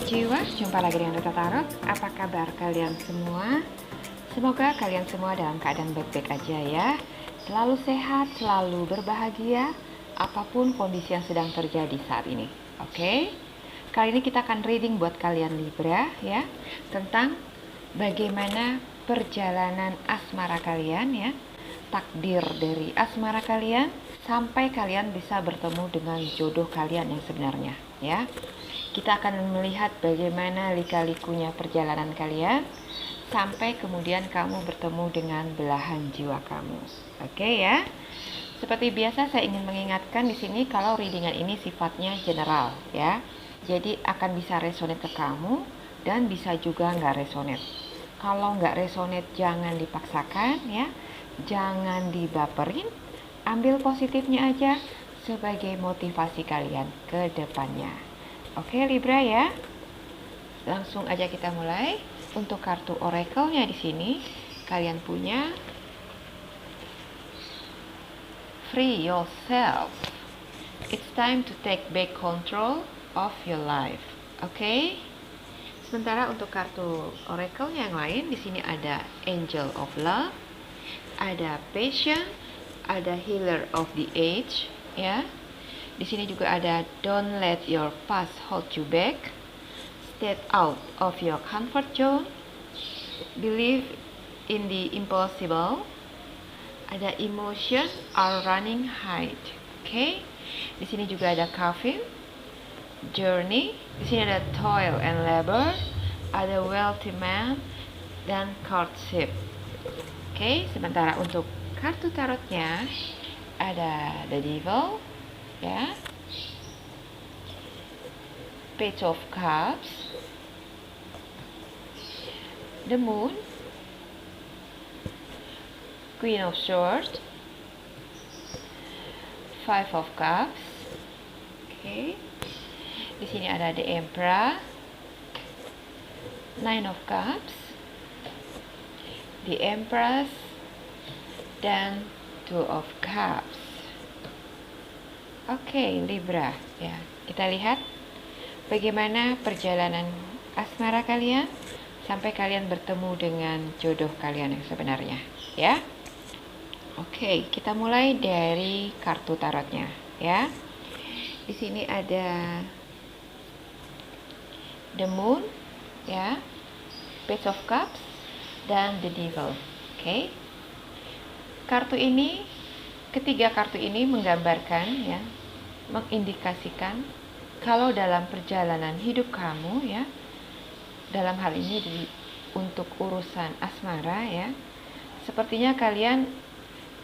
jiwa, jumpa lagi dengan Duta Tarot. Apa kabar kalian semua? Semoga kalian semua dalam keadaan baik-baik aja ya. Selalu sehat, selalu berbahagia, apapun kondisi yang sedang terjadi saat ini. Oke? Kali ini kita akan reading buat kalian Libra ya, tentang bagaimana perjalanan asmara kalian ya, takdir dari asmara kalian sampai kalian bisa bertemu dengan jodoh kalian yang sebenarnya ya. Kita akan melihat bagaimana lika-likunya perjalanan kalian sampai kemudian kamu bertemu dengan belahan jiwa kamu. Oke ya. Seperti biasa saya ingin mengingatkan di sini kalau readingan ini sifatnya general ya. Jadi akan bisa resonate ke kamu dan bisa juga nggak resonate. Kalau nggak resonate jangan dipaksakan ya. Jangan dibaperin. Ambil positifnya aja sebagai motivasi kalian ke depannya. Oke Libra ya. Langsung aja kita mulai. Untuk kartu oracle-nya di sini kalian punya Free yourself. It's time to take back control of your life. Oke. Sementara untuk kartu oracle yang lain di sini ada Angel of Love, ada Passion, ada Healer of the Age ya. Di sini juga ada Don't let your past hold you back, Step out of your comfort zone, Believe in the impossible. Ada Emotion are running high. Oke. Di sini juga ada Coffin, Journey. Di sini ada Toil and Labor, ada Wealthy Man dan Courtship. Oke. Sementara untuk kartu tarotnya ada The Devil ya, Page of Cups, The Moon, Queen of Swords, Five of Cups. Oke. Di sini ada The Emperor, Nine of Cups, The Empress, dan Two of Cups. Oke, Libra ya. Kita lihat bagaimana perjalanan asmara kalian sampai kalian bertemu dengan jodoh kalian yang sebenarnya ya. Oke, kita mulai dari kartu tarotnya ya. Di sini ada The Moon ya, Page of Cups dan The Devil. Oke. Ketiga kartu ini menggambarkan ya, mengindikasikan kalau dalam perjalanan hidup kamu ya, dalam hal ini untuk urusan asmara ya, sepertinya kalian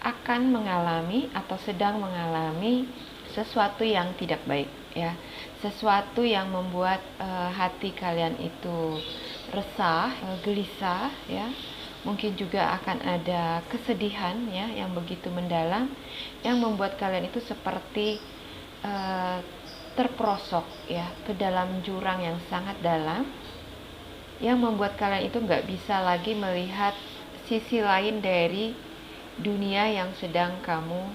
akan mengalami atau sedang mengalami sesuatu yang tidak baik ya, sesuatu yang membuat hati kalian itu resah, gelisah ya. Mungkin juga akan ada kesedihan ya yang begitu mendalam yang membuat kalian itu seperti terperosok ya ke dalam jurang yang sangat dalam, yang membuat kalian itu nggak bisa lagi melihat sisi lain dari dunia yang sedang kamu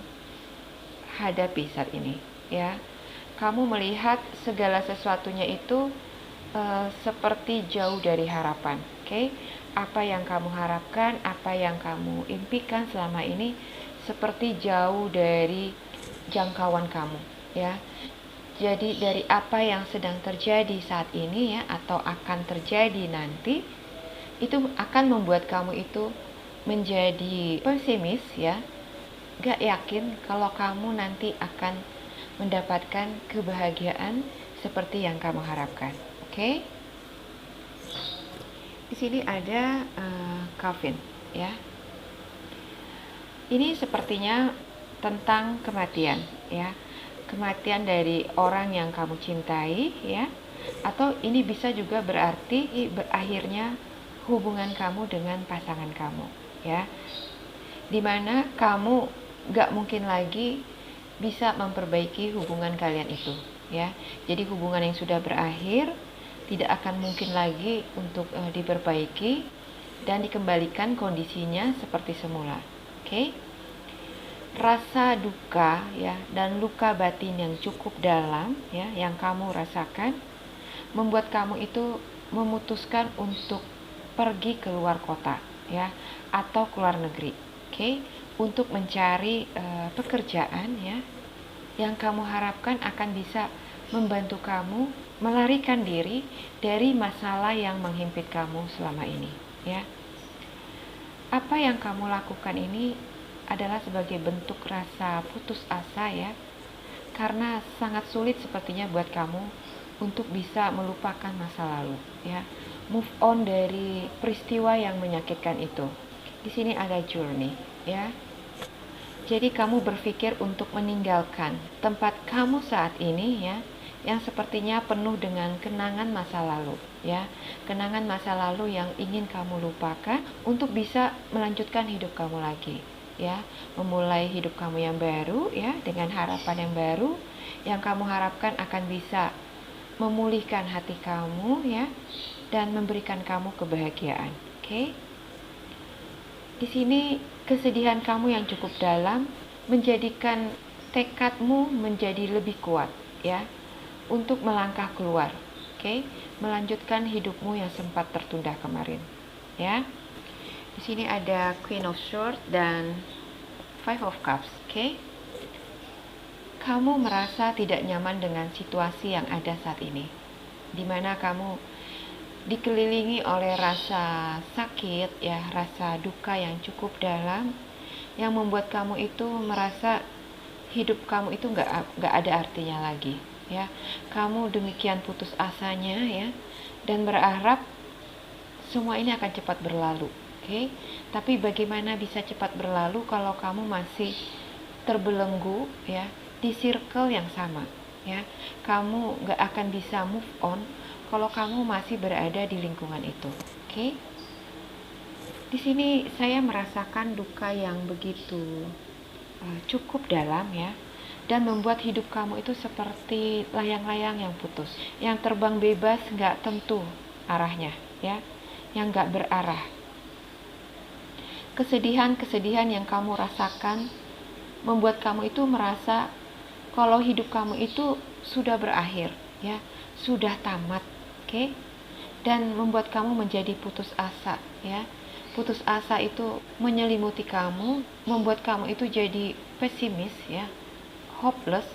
hadapi saat ini ya. Kamu melihat segala sesuatunya itu seperti jauh dari harapan. Oke. Apa yang kamu harapkan, apa yang kamu impikan selama ini seperti jauh dari jangkauan kamu ya. Jadi dari apa yang sedang terjadi saat ini ya, atau akan terjadi nanti, itu akan membuat kamu itu menjadi pesimis ya, gak yakin kalau kamu nanti akan mendapatkan kebahagiaan seperti yang kamu harapkan. Oke. Di sini ada Coffin ya. Ini sepertinya tentang kematian ya. Kematian dari orang yang kamu cintai ya. Atau ini bisa juga berarti berakhirnya hubungan kamu dengan pasangan kamu ya. Dimana kamu gak mungkin lagi bisa memperbaiki hubungan kalian itu ya. Jadi hubungan yang sudah berakhir tidak akan mungkin lagi untuk diperbaiki dan dikembalikan kondisinya seperti semula. Oke. Rasa duka ya dan luka batin yang cukup dalam ya yang kamu rasakan membuat kamu itu memutuskan untuk pergi keluar kota, ya, atau keluar negeri, oke, untuk mencari pekerjaan, ya, yang kamu harapkan akan bisa membantu kamu melarikan diri dari masalah yang menghimpit kamu selama ini, ya. Apa yang kamu lakukan ini adalah sebagai bentuk rasa putus asa, ya, karena sangat sulit sepertinya buat kamu untuk bisa melupakan masa lalu, ya, move on dari peristiwa yang menyakitkan itu. Di sini ada journey, ya. Jadi kamu berpikir untuk meninggalkan tempat kamu saat ini, ya, yang sepertinya penuh dengan kenangan masa lalu, ya, kenangan masa lalu yang ingin kamu lupakan untuk bisa melanjutkan hidup kamu lagi, ya, memulai hidup kamu yang baru, ya, dengan harapan yang baru yang kamu harapkan akan bisa memulihkan hati kamu, ya, dan memberikan kamu kebahagiaan. Oke? Di sini kesedihan kamu yang cukup dalam menjadikan tekadmu menjadi lebih kuat, ya, untuk melangkah keluar. Oke? Melanjutkan hidupmu yang sempat tertunda kemarin, ya. Di sini ada Queen of Swords dan Five of Cups. Oke? Kamu merasa tidak nyaman dengan situasi yang ada saat ini, di mana kamu dikelilingi oleh rasa sakit, ya, rasa duka yang cukup dalam, yang membuat kamu itu merasa hidup kamu itu nggak ada artinya lagi, ya. Kamu demikian putus asanya, ya, dan berharap semua ini akan cepat berlalu. Oke? Tapi bagaimana bisa cepat berlalu kalau kamu masih terbelenggu, ya, di circle yang sama, ya. Kamu nggak akan bisa move on kalau kamu masih berada di lingkungan itu. Oke? Di sini saya merasakan duka yang begitu cukup dalam, ya, dan membuat hidup kamu itu seperti layang-layang yang putus, yang terbang bebas, nggak tentu arahnya, ya, yang nggak berarah. Kesedihan-kesedihan yang kamu rasakan membuat kamu itu merasa kalau hidup kamu itu sudah berakhir, ya, sudah tamat, oke? Dan membuat kamu menjadi putus asa, ya. Putus asa itu menyelimuti kamu, membuat kamu itu jadi pesimis, ya, hopeless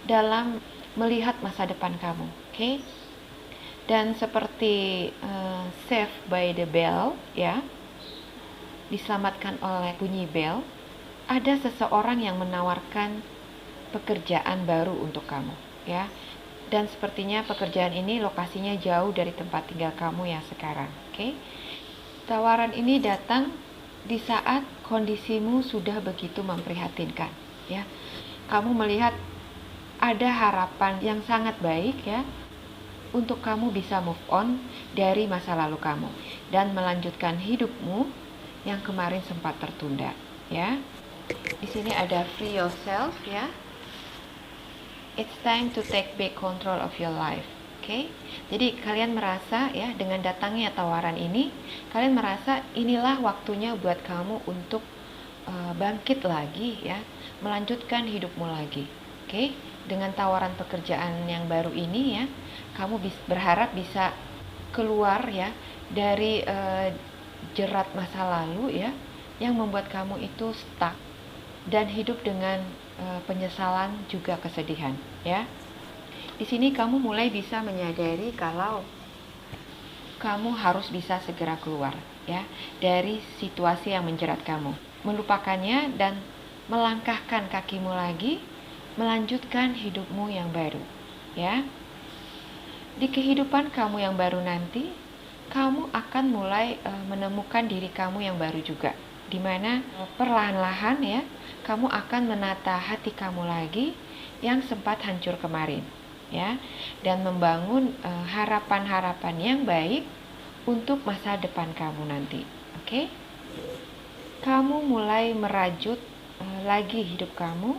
dalam melihat masa depan kamu, oke? Dan seperti Saved by the Bell, ya, diselamatkan oleh bunyi bel, ada seseorang yang menawarkan pekerjaan baru untuk kamu, ya. Dan sepertinya pekerjaan ini lokasinya jauh dari tempat tinggal kamu yang sekarang, oke? Tawaran ini datang di saat kondisimu sudah begitu memprihatinkan, ya. Kamu melihat ada harapan yang sangat baik, ya, untuk kamu bisa move on dari masa lalu kamu dan melanjutkan hidupmu yang kemarin sempat tertunda, ya. Di sini ada free yourself, ya. It's time to take back control of your life. Oke? Jadi kalian merasa, ya, dengan datangnya tawaran ini, kalian merasa inilah waktunya buat kamu untuk bangkit lagi, ya, melanjutkan hidupmu lagi. Oke? Dengan tawaran pekerjaan yang baru ini, ya, kamu berharap bisa keluar, ya, dari jerat masa lalu, ya, yang membuat kamu itu stuck dan hidup dengan penyesalan juga kesedihan, ya. Di sini kamu mulai bisa menyadari kalau kamu harus bisa segera keluar, ya, dari situasi yang menjerat kamu, melupakannya dan melangkahkan kakimu lagi, melanjutkan hidupmu yang baru, ya. Di kehidupan kamu yang baru nanti, kamu akan mulai menemukan diri kamu yang baru juga, di mana perlahan-lahan, ya, kamu akan menata hati kamu lagi yang sempat hancur kemarin, ya, dan membangun harapan-harapan yang baik untuk masa depan kamu nanti. Oke? Kamu mulai merajut lagi hidup kamu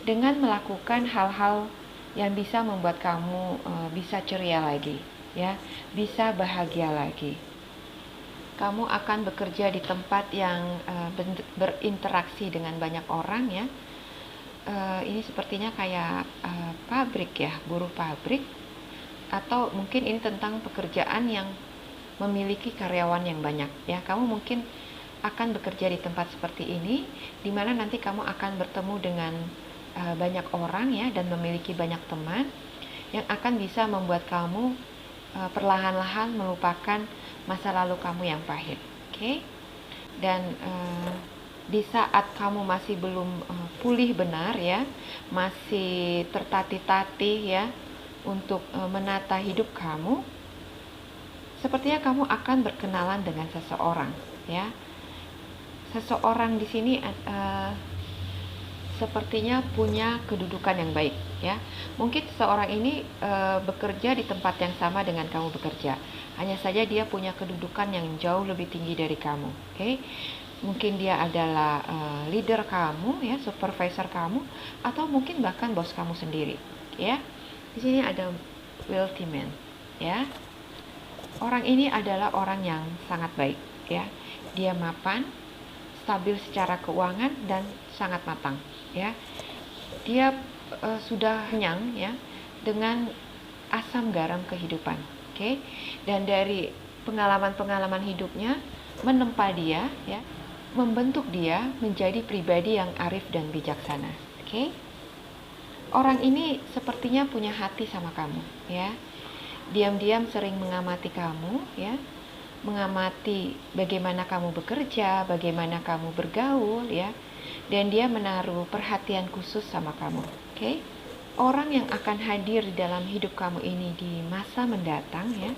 dengan melakukan hal-hal yang bisa membuat kamu bisa ceria lagi, ya, bisa bahagia lagi. Kamu akan bekerja di tempat yang berinteraksi dengan banyak orang, ya. Ini sepertinya kayak pabrik, ya, buruh pabrik. atau mungkin ini tentang pekerjaan yang memiliki karyawan yang banyak ya. Kamu mungkin akan bekerja di tempat seperti ini, di mana nanti kamu akan bertemu dengan banyak orang ya, dan memiliki banyak teman yang akan bisa membuat kamu perlahan-lahan melupakan masa lalu kamu yang pahit. Oke? Dan di saat kamu masih belum pulih benar ya, masih tertatih-tatih ya untuk menata hidup kamu, sepertinya kamu akan berkenalan dengan seseorang ya. Seseorang di sini sepertinya punya kedudukan yang baik ya. Mungkin seseorang ini bekerja di tempat yang sama dengan kamu bekerja. Hanya saja dia punya kedudukan yang jauh lebih tinggi dari kamu. Oke? Mungkin dia adalah leader kamu ya, supervisor kamu, atau mungkin bahkan bos kamu sendiri ya. Di sini ada wealthy man ya. Orang ini adalah orang yang sangat baik ya. Dia mapan, stabil secara keuangan, dan sangat matang ya. Dia sudah kenyang ya dengan asam garam kehidupan. Oke? Dan dari pengalaman-pengalaman hidupnya menempa dia ya, membentuk dia menjadi pribadi yang arif dan bijaksana. Oke? Orang ini sepertinya punya hati sama kamu ya. Diam-diam sering mengamati kamu ya, mengamati bagaimana kamu bekerja, bagaimana kamu bergaul ya, dan dia menaruh perhatian khusus sama kamu. Oke? Orang yang akan hadir di dalam hidup kamu ini di masa mendatang ya,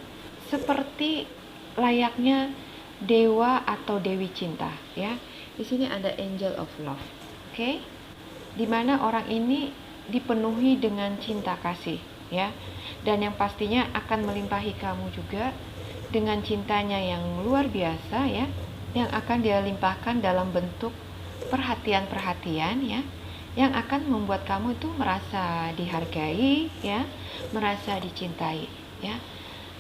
seperti layaknya dewa atau dewi cinta ya. Di sini ada angel of love. Oke? Dimana orang ini dipenuhi dengan cinta kasih ya, dan yang pastinya akan melimpahi kamu juga dengan cintanya yang luar biasa ya, yang akan dia limpahkan dalam bentuk perhatian-perhatian ya, yang akan membuat kamu itu merasa dihargai ya, merasa dicintai ya,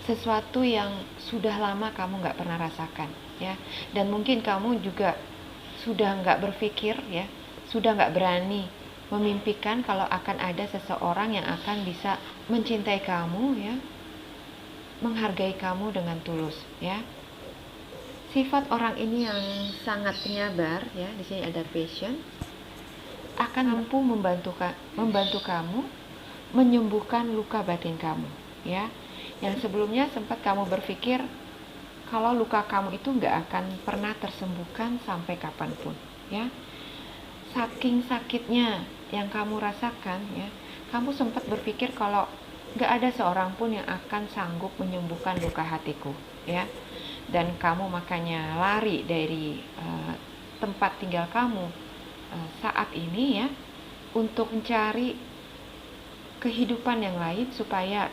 sesuatu yang sudah lama kamu nggak pernah rasakan ya. Dan mungkin kamu juga sudah nggak berpikir ya, sudah nggak berani memimpikan kalau akan ada seseorang yang akan bisa mencintai kamu ya, menghargai kamu dengan tulus ya. Sifat orang ini yang sangat penyabar ya, di sini ada passion, akan mampu membantu kamu menyembuhkan luka batin kamu ya. Yang sebelumnya sempat kamu berpikir kalau luka kamu itu nggak akan pernah tersembuhkan sampai kapanpun ya. Saking sakitnya yang kamu rasakan ya, kamu sempat berpikir kalau nggak ada seorang pun yang akan sanggup menyembuhkan luka hatiku ya. Dan kamu makanya lari dari tempat tinggal kamu saat ini ya, untuk mencari kehidupan yang lain supaya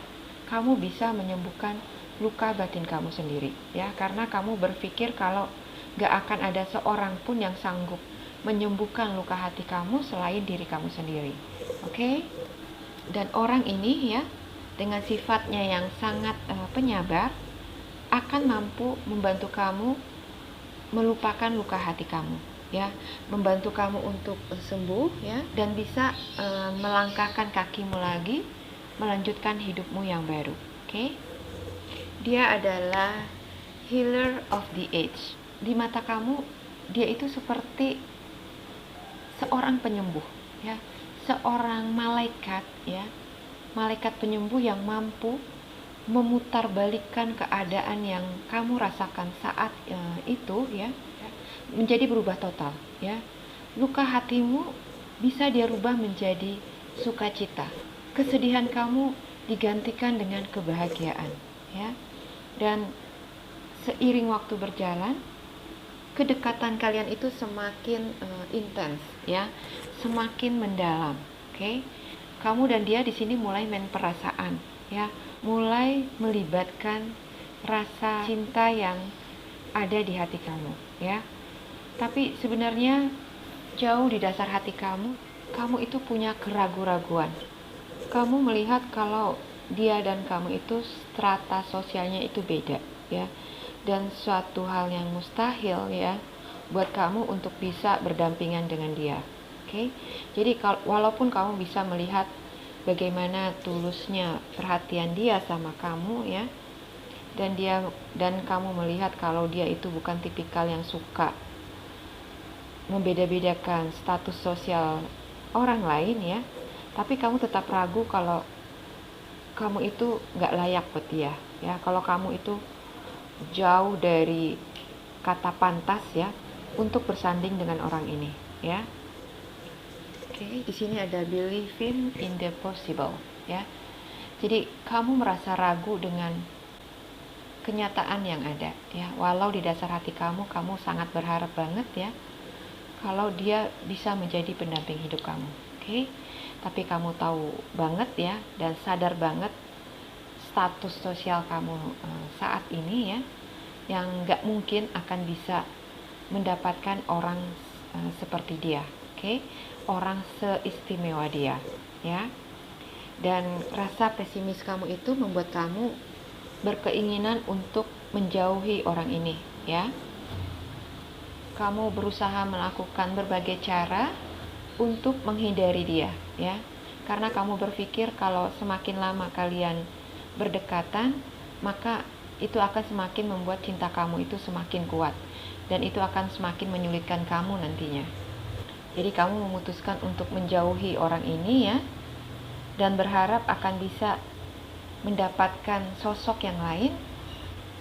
kamu bisa menyembuhkan luka batin kamu sendiri ya. Karena kamu berpikir kalau nggak akan ada seorang pun yang sanggup menyembuhkan luka hati kamu selain diri kamu sendiri. Oke? Dan orang ini ya, dengan sifatnya yang sangat penyabar, akan mampu membantu kamu melupakan luka hati kamu ya, membantu kamu untuk sembuh ya, dan bisa melangkahkan kakimu lagi melanjutkan hidupmu yang baru. Oke? Dia adalah healer of the age. Di mata kamu dia itu seperti seorang penyembuh ya, seorang malaikat ya, malaikat penyembuh yang mampu memutarbalikkan keadaan yang kamu rasakan saat itu ya, menjadi berubah total ya. Luka hatimu bisa dia rubah menjadi sukacita, kesedihan kamu digantikan dengan kebahagiaan ya. Dan seiring waktu berjalan, kedekatan kalian itu semakin intens ya, semakin mendalam. Oke? Kamu dan dia di sini mulai main perasaan ya, mulai melibatkan rasa cinta yang ada di hati kamu ya. Tapi sebenarnya jauh di dasar hati kamu itu punya keraguan-raguan. Kamu melihat kalau dia dan kamu itu strata sosialnya itu beda ya, dan suatu hal yang mustahil ya buat kamu untuk bisa berdampingan dengan dia. Oke? Jadi walaupun kamu bisa melihat bagaimana tulusnya perhatian dia sama kamu ya. Dan kamu melihat kalau dia itu bukan tipikal yang suka membeda-bedakan status sosial orang lain ya, tapi kamu tetap ragu kalau kamu itu nggak layak buat dia ya, kalau kamu itu jauh dari kata pantas ya untuk bersanding dengan orang ini ya. Oke, di sini ada believing in the possible ya. Jadi kamu merasa ragu dengan kenyataan yang ada ya, walau di dasar hati kamu sangat berharap banget ya kalau dia bisa menjadi pendamping hidup kamu. Oke, tapi kamu tahu banget ya dan sadar banget status sosial kamu saat ini ya, yang gak mungkin akan bisa mendapatkan orang seperti dia. Oke, orang seistimewa dia ya. Dan rasa pesimis kamu itu membuat kamu berkeinginan untuk menjauhi orang ini ya. Kamu berusaha melakukan berbagai cara untuk menghindari dia ya, karena kamu berpikir kalau semakin lama kalian berdekatan, maka itu akan semakin membuat cinta kamu itu semakin kuat, dan itu akan semakin menyulitkan kamu nantinya. Jadi kamu memutuskan untuk menjauhi orang ini ya, dan berharap akan bisa mendapatkan sosok yang lain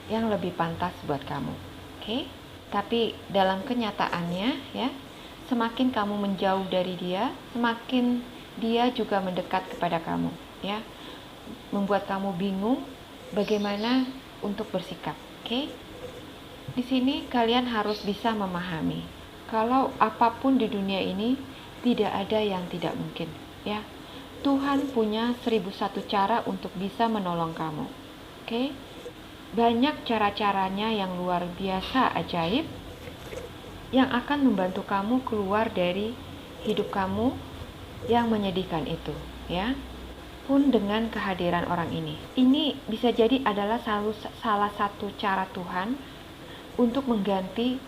yang lebih pantas buat kamu. Oke? Tapi dalam kenyataannya ya, semakin kamu menjauh dari dia, semakin dia juga mendekat kepada kamu ya. Membuat kamu bingung bagaimana untuk bersikap. Oke? Di sini kalian harus bisa memahami kalau apapun di dunia ini tidak ada yang tidak mungkin ya. Tuhan punya 1001 cara untuk bisa menolong kamu. Oke? Banyak cara-caranya yang luar biasa ajaib yang akan membantu kamu keluar dari hidup kamu yang menyedihkan itu, ya. Pun dengan kehadiran orang ini. Ini bisa jadi adalah salah satu cara Tuhan untuk mengganti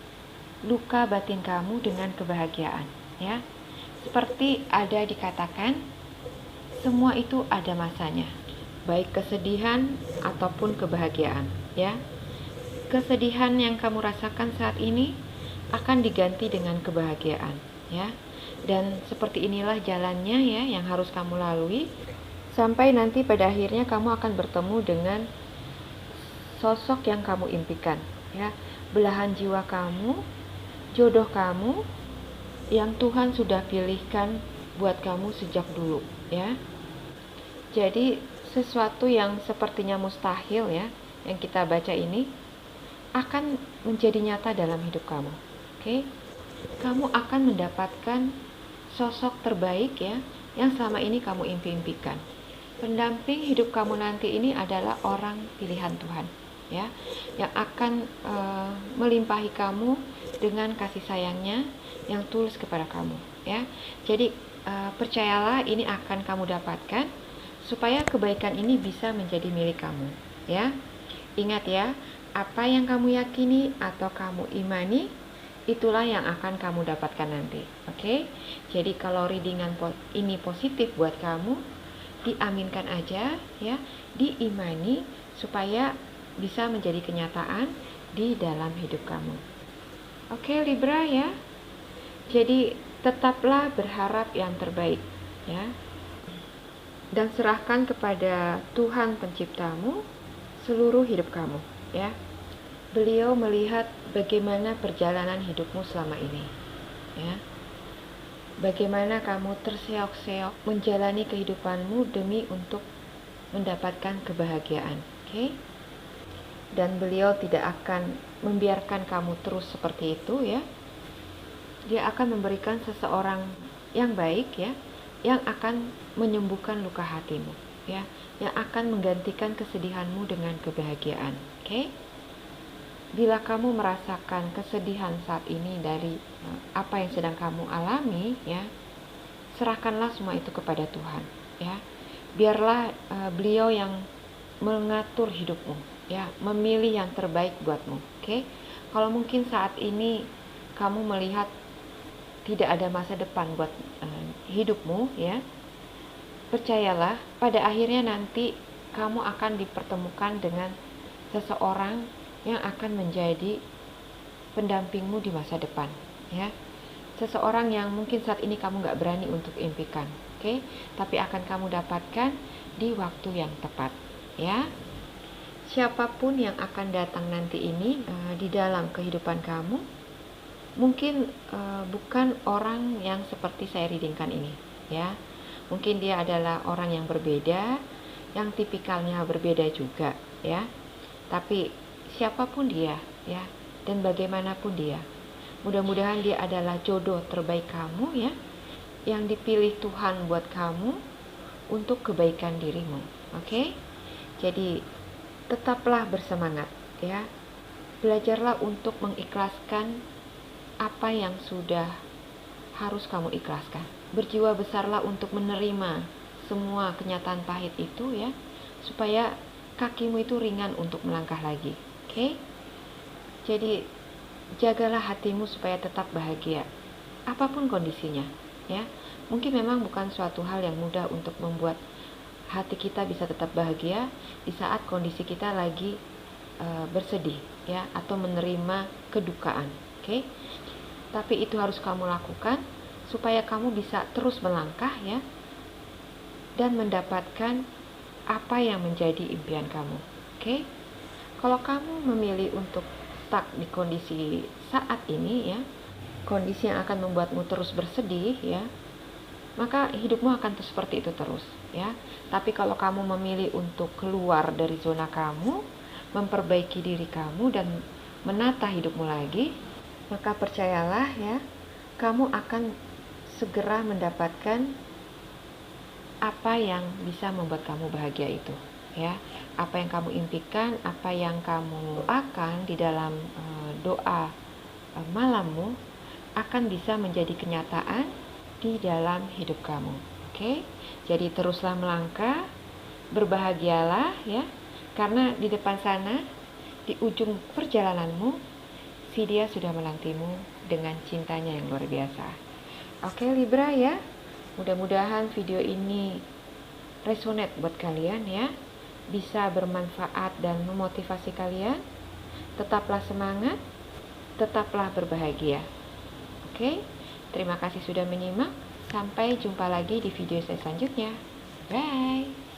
luka batin kamu dengan kebahagiaan, ya. Seperti ada dikatakan, semua itu ada masanya, baik kesedihan ataupun kebahagiaan ya. Kesedihan yang kamu rasakan saat ini akan diganti dengan kebahagiaan ya. Dan seperti inilah jalannya ya yang harus kamu lalui sampai nanti pada akhirnya kamu akan bertemu dengan sosok yang kamu impikan ya. Belahan jiwa kamu, jodoh kamu yang Tuhan sudah pilihkan buat kamu sejak dulu ya. Jadi sesuatu yang sepertinya mustahil ya, yang kita baca ini akan menjadi nyata dalam hidup kamu. Oke? Kamu akan mendapatkan sosok terbaik ya, yang selama ini kamu impi-impikan. Pendamping hidup kamu nanti ini adalah orang pilihan Tuhan ya, yang akan melimpahi kamu dengan kasih sayangnya yang tulus kepada kamu ya. Jadi percayalah ini akan kamu dapatkan supaya kebaikan ini bisa menjadi milik kamu ya. Ingat ya, apa yang kamu yakini atau kamu imani, itulah yang akan kamu dapatkan nanti. Oke? Jadi kalau readingan ini positif buat kamu, diaminkan aja ya, diimani supaya bisa menjadi kenyataan di dalam hidup kamu. Oke Libra ya. Jadi tetaplah berharap yang terbaik ya. Dan serahkan kepada Tuhan penciptamu seluruh hidup kamu ya. Beliau melihat bagaimana perjalanan hidupmu selama ini ya. Bagaimana kamu terseok-seok menjalani kehidupanmu demi untuk mendapatkan kebahagiaan. Oke? Dan beliau tidak akan membiarkan kamu terus seperti itu ya. Dia akan memberikan seseorang yang baik ya, yang akan menyembuhkan luka hatimu ya, yang akan menggantikan kesedihanmu dengan kebahagiaan. Oke? Bila kamu merasakan kesedihan saat ini dari apa yang sedang kamu alami ya, serahkanlah semua itu kepada Tuhan ya. Biarlah beliau yang mengatur hidupmu ya, memilih yang terbaik buatmu. Oke? Kalau mungkin saat ini kamu melihat tidak ada masa depan buat hidupmu ya, percayalah, pada akhirnya nanti kamu akan dipertemukan dengan seseorang yang akan menjadi pendampingmu di masa depan, ya. Seseorang yang mungkin saat ini kamu nggak berani untuk impikan, oke? Tapi akan kamu dapatkan di waktu yang tepat, ya. Siapapun yang akan datang nanti ini di dalam kehidupan kamu, mungkin bukan orang yang seperti saya readingkan ini, ya. Mungkin dia adalah orang yang berbeda, yang tipikalnya berbeda juga, ya. Tapi siapapun dia, ya, dan bagaimanapun dia, mudah-mudahan dia adalah jodoh terbaik kamu, ya, yang dipilih Tuhan buat kamu untuk kebaikan dirimu. Oke? Jadi tetaplah bersemangat, ya. Belajarlah untuk mengikhlaskan apa yang sudah harus kamu ikhlaskan. Berjiwa besarlah untuk menerima semua kenyataan pahit itu, ya, supaya kakimu itu ringan untuk melangkah lagi. Oke? Jadi jagalah hatimu supaya tetap bahagia apapun kondisinya, ya. Mungkin memang bukan suatu hal yang mudah untuk membuat hati kita bisa tetap bahagia di saat kondisi kita lagi bersedih, ya, atau menerima kedukaan. Oke? Tapi itu harus kamu lakukan supaya kamu bisa terus melangkah, ya, dan mendapatkan apa yang menjadi impian kamu. Oke? Kalau kamu memilih untuk stuck di kondisi saat ini, ya, kondisi yang akan membuatmu terus bersedih, ya, maka hidupmu akan seperti itu terus, ya. Tapi kalau kamu memilih untuk keluar dari zona kamu, memperbaiki diri kamu dan menata hidupmu lagi, maka percayalah, ya, kamu akan segera mendapatkan apa yang bisa membuat kamu bahagia itu, ya. Apa yang kamu impikan, apa yang kamu akan di dalam doa malammu akan bisa menjadi kenyataan di dalam hidup kamu. Oke? Jadi teruslah melangkah, berbahagialah, ya, karena di depan sana, di ujung perjalananmu, si dia sudah menantimu dengan cintanya yang luar biasa. Oke, Libra, ya. Mudah-mudahan video ini resonate buat kalian, ya. Bisa bermanfaat dan memotivasi kalian. Tetaplah semangat, tetaplah berbahagia. Oke? Terima kasih sudah menyimak. Sampai jumpa lagi di video saya selanjutnya. Bye.